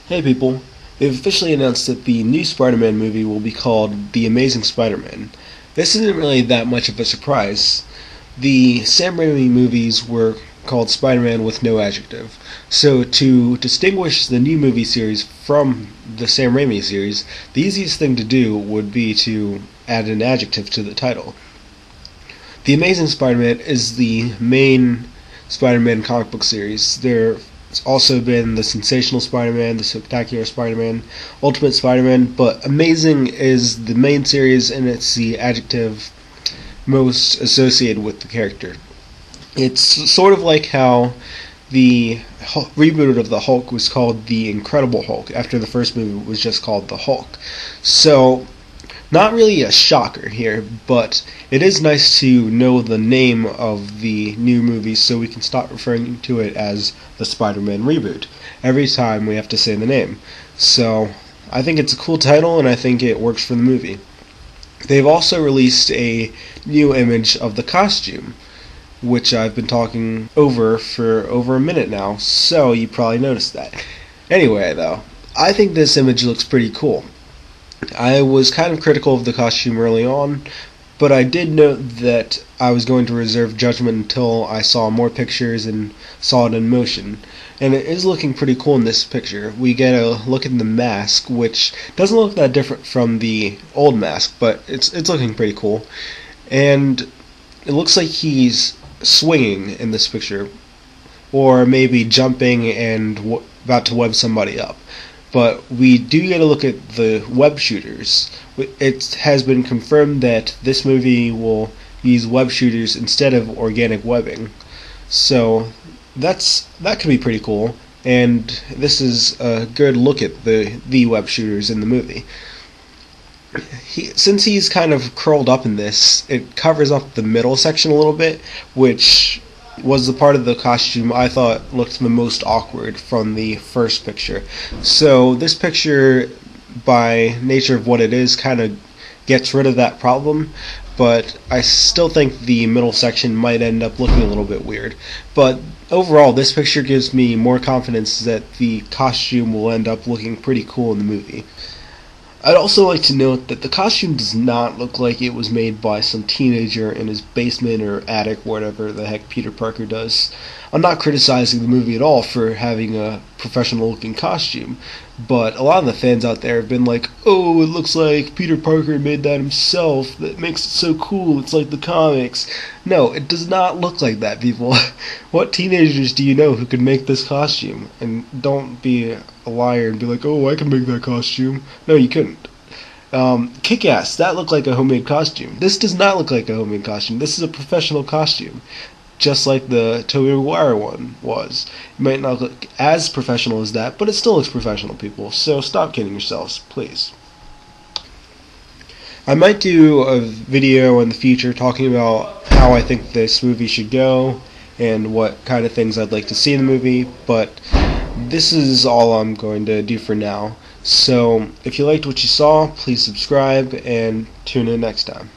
Hey people, they've officially announced that the new Spider-Man movie will be called The Amazing Spider-Man. This isn't really that much of a surprise. The Sam Raimi movies were called Spider-Man with no adjective. So to distinguish the new movie series from the Sam Raimi series, the easiest thing to do would be to add an adjective to the title. The Amazing Spider-Man is the main Spider-Man comic book series. There's also been the Sensational Spider-Man, the Spectacular Spider-Man, Ultimate Spider-Man, but Amazing is the main series and it's the adjective most associated with the character. It's sort of like how the reboot of the Hulk was called The Incredible Hulk after the first movie was just called The Hulk. So, not really a shocker here, but it is nice to know the name of the new movie so we can stop referring to it as the Spider-Man reboot every time we have to say the name. So, I think it's a cool title and I think it works for the movie. They've also released a new image of the costume, which I've been talking over for over a minute now, so you probably noticed that. Anyway, though, I think this image looks pretty cool. I was kind of critical of the costume early on, but I did note that I was going to reserve judgment until I saw more pictures and saw it in motion. And it is looking pretty cool in this picture. We get a look at the mask, which doesn't look that different from the old mask, but it's looking pretty cool. And it looks like he's swinging in this picture, or maybe jumping and about to web somebody up. But we do get a look at the web shooters. It has been confirmed that this movie will use web shooters instead of organic webbing. So that could be pretty cool, and this is a good look at the web shooters in the movie. Since he's kind of curled up in this, it covers up the middle section a little bit, which was the part of the costume I thought looked the most awkward from the first picture. So this picture, by nature of what it is, kind of gets rid of that problem, but I still think the middle section might end up looking a little bit weird. But overall, this picture gives me more confidence that the costume will end up looking pretty cool in the movie. I'd also like to note that the costume does not look like it was made by some teenager in his basement or attic, whatever the heck Peter Parker does. I'm not criticizing the movie at all for having a professional looking costume, but a lot of the fans out there have been like, oh, it looks like Peter Parker made that himself, that makes it so cool, it's like the comics. No, it does not look like that, people. What teenagers do you know who could make this costume? And don't be a liar and be like, oh, I can make that costume. No, you couldn't. Kick-Ass, that looked like a homemade costume. This does not look like a homemade costume. This is a professional costume, just like the Tobey Maguire one was. It might not look as professional as that, but it still looks professional, people. So stop kidding yourselves, please. I might do a video in the future talking about how I think this movie should go and what kind of things I'd like to see in the movie, but this is all I'm going to do for now. So if you liked what you saw, please subscribe and tune in next time.